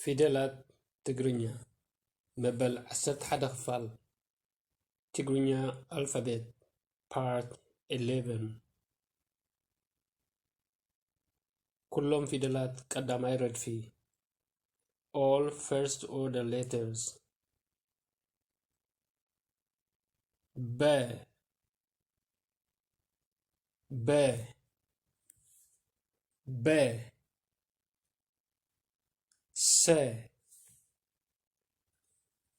فيدالات تجرينيا مبل عسرت حدا خفال تجرينيا alphabet part 11 كلهم فيدالات قدامي رد فيه all first order letters ب ب ب س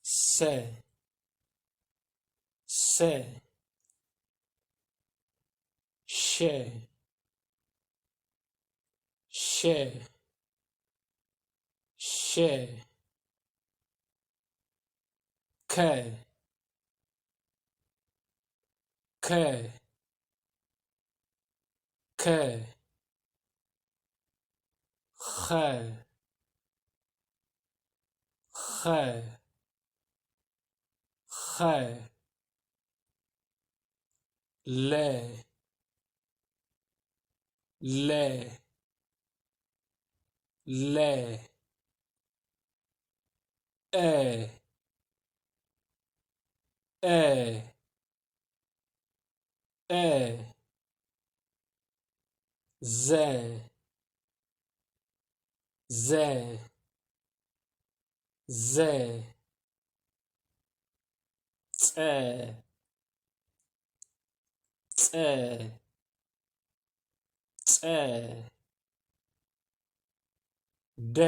س س ش ش ش ك ك ك خ خ خ ل ل ل ا ا ا ز ز ز ц ц ц ደ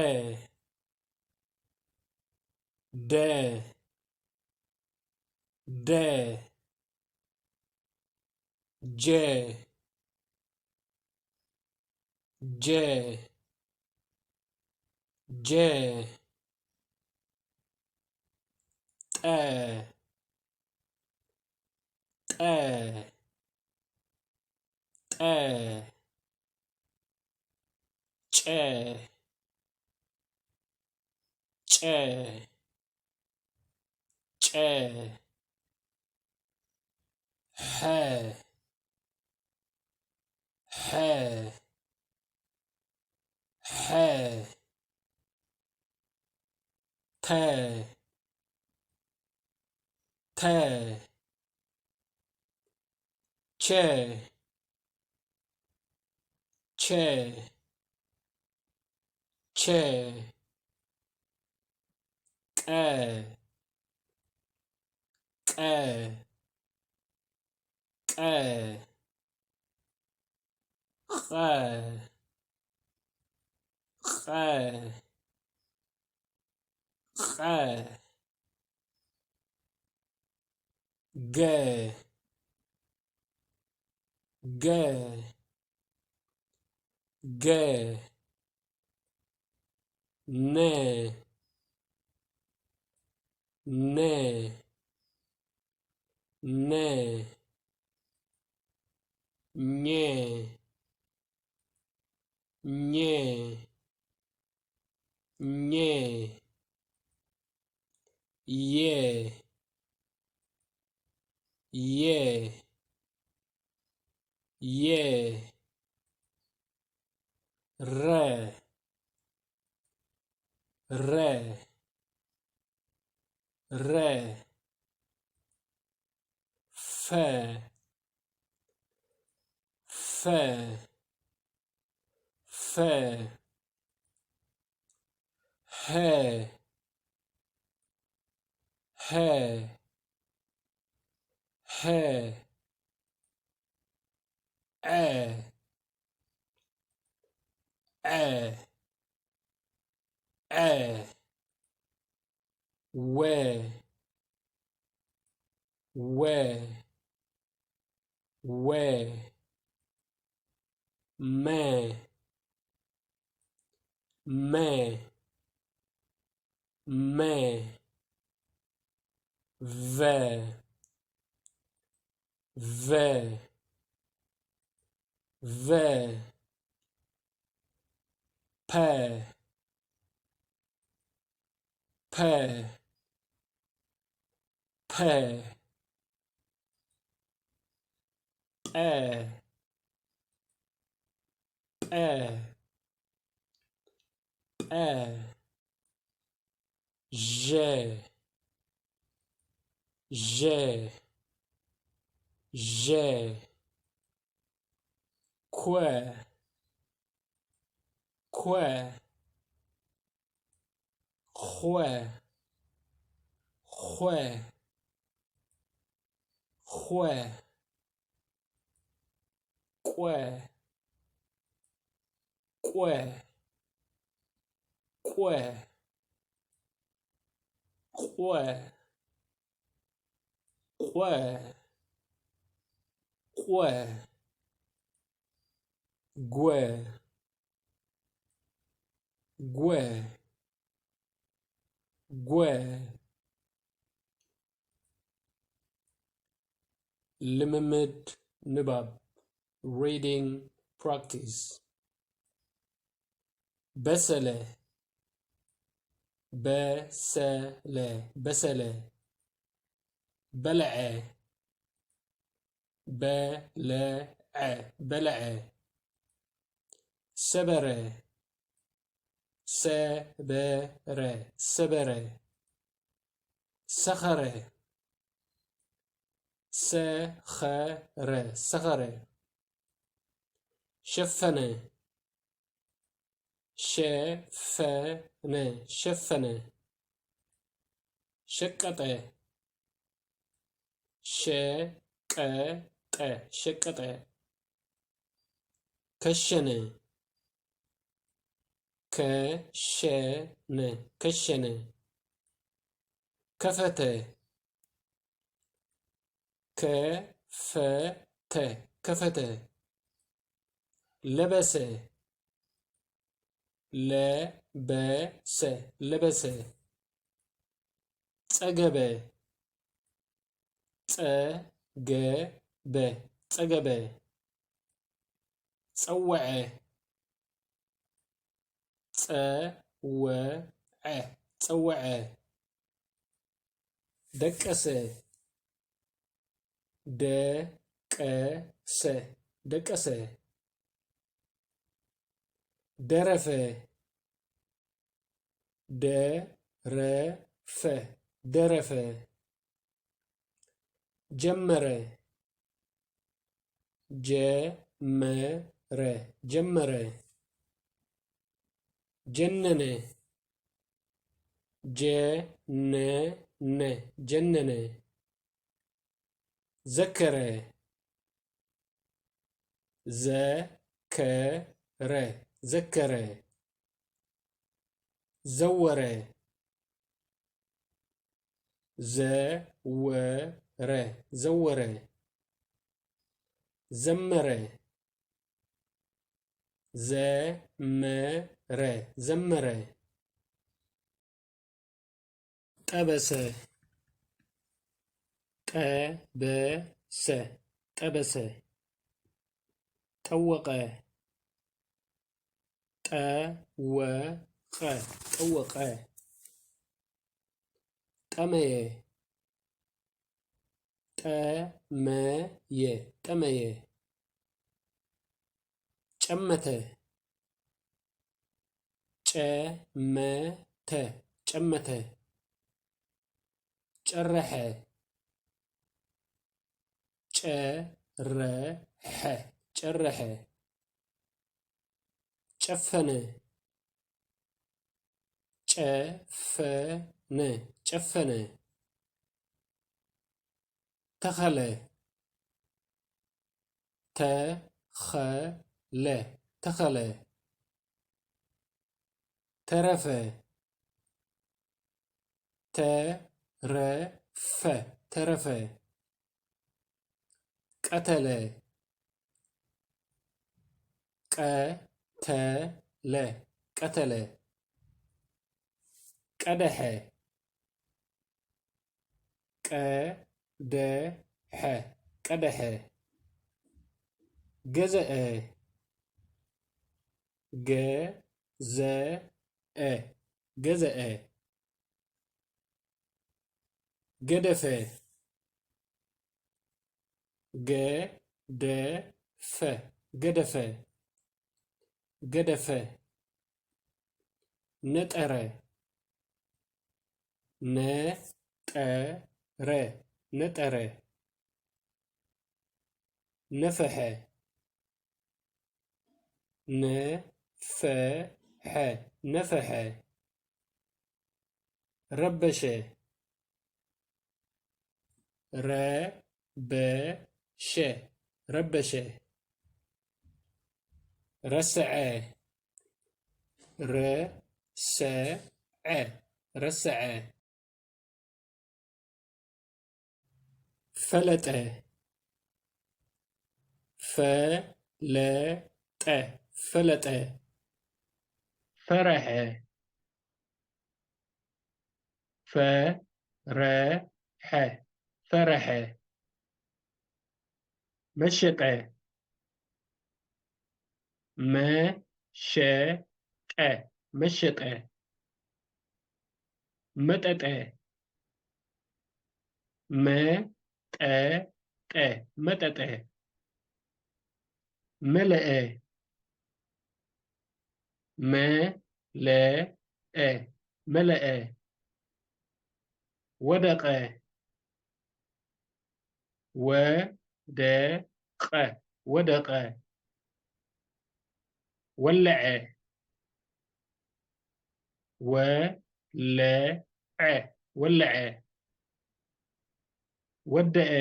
ደ ደ ጀ ጀ ጀ ጠ ጠ ጠ ጨ ጨ ጨ ሐ ሐ ሐ ተ ተ ቸ ቸ ቸ ቀ ቀ ቀ ኸ ኸ ኸ ገ ገ ገ ነ ነ ነ ኘ ኘ ኘ የ የ የ ረ ረ ረ ፈ ፈ ፈ ሀ ሀ ሀ አ አ አ ወ ወ ወ መ መ መ ቨ ቨ ቨ ፐ ፐ ፐ ጰ ጰ ጰ ج ج ج كوى كوى خوى خوى خوى كوى كوى كوى كوى كوى كوى جوى جوى جوى لممد نباب reading practice بسلة بسلة بسلة بلع بلع بلع سبرة سبرة سبرة سخرة سخرة سخرة شفنة شفنة شفنة شقطة شقطة شقطة كشنة كشنة كشنة كفتة كفتة كفتة لبسة لبسة لبسة تجبة تجبة تجبة تصوعة تصوعة تصوعة دكسة دكسة دكسة درفة درفة درفة جمرة جمرة جمرة جننة جننة جننة ذكرة ذكرة ذكرة زورة زورة زورة زمرة زمرة زمرة طبسة طبسة طبسة طوقة طوقة طوقة طمية طمية طمية ጨመተ ጨመተ ጨመተ ጨረሐ ጨረሐ ጨረሐ ጨፈነ ጨፈነ ጨፈነ ተኸለ ተኸለ ተኸለ ተረፈ ተረፈ ተረፈ ቀተለ ቀተለ ቀተለ ቀደሐ ቀደሐ ቀደሐ ገዘአ ገዘአ ገዘአ ገደፈ ገደፈ ገደፈ ገደፈ ነጠረ ነጠረ ነጠረ ነፈሐ ነፈሐ ነፈሐ ረበሸ ረበሸ ረበሸ ረስዐ ረሰዐ ረሰዐ ፈለጠ ፈለጠ ፈለጠ ፈረሐ ፈረሐ ፈረሐ መሸጠ መሸጠ መሸጠ መጠጠ መጠጠ መጠጠ መለአ መለአ መለአ ወደቀ ወደቀ ወደቀ ወለዐ ወለዐ ወለዐ ወደአ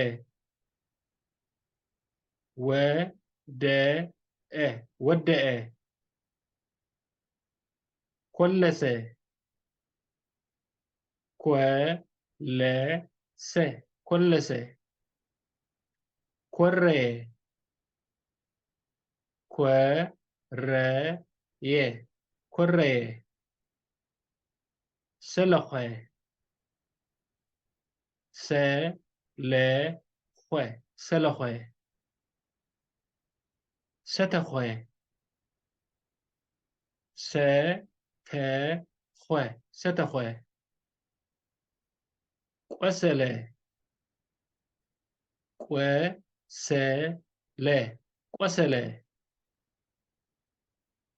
ወደአ ወደአ ኮለሰ ኮለሰ ኮለሰ ኮረየ ኮረየ ኮረየ ሰለኸ ሰለኸ ሰለኸ ሰተኸ ሰተኸ ሰተኸ ቆሰለ ቆሰለ ቆሰለ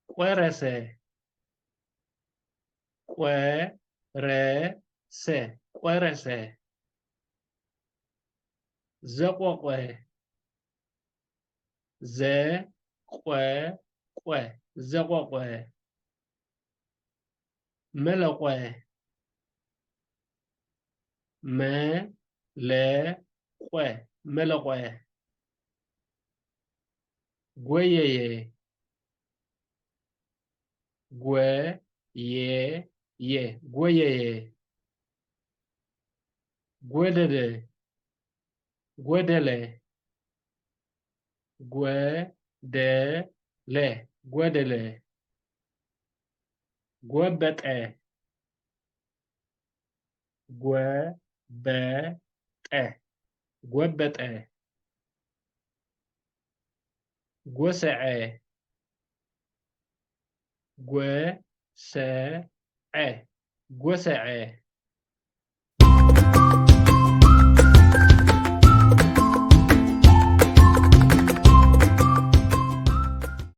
ቆረሰ ቆረሰ ቆረሰ ዘቆቆ ዘቆቆ ዘቆቆ መለቆ መለቆ መለቆ ጎየየ ጎየየ ጎየየ ጎደደ ጎደለ ጎደለ ጎደለ ጎበጠ ጎበጠ ጎበጠ ጎሰዐ ጎሰዐ ጎሰዐ